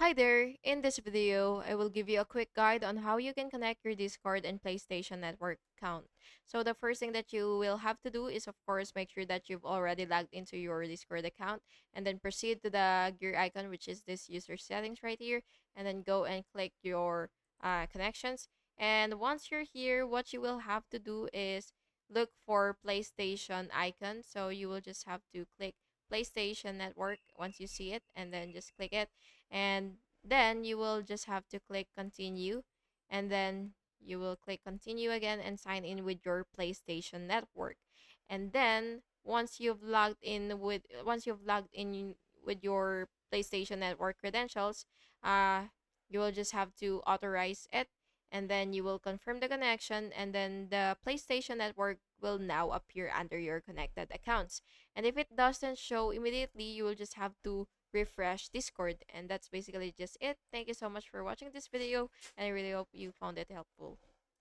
Hi there! In this video, I will give you a quick guide on how you can connect your Discord and PlayStation Network account. So the first thing that you will have to do is of course make sure that you've already logged into your Discord account and then proceed to the gear icon, which is this user settings right here, and then go and click your connections. And once you're here, what you will have to do is look for PlayStation icon. So you will just have to click PlayStation Network once you see it and then just click it, and then you will just have to click continue, and then you will click continue again and sign in with your PlayStation Network. And then once you've logged in with your PlayStation Network credentials, uh you will just have to authorize it, and then you will confirm the connection, and then the PlayStation Network will now appear under your connected accounts. And if it doesn't show immediately, you will just have to refresh Discord. And that's basically just it. Thank you so much for watching this video, and I really hope you found it helpful.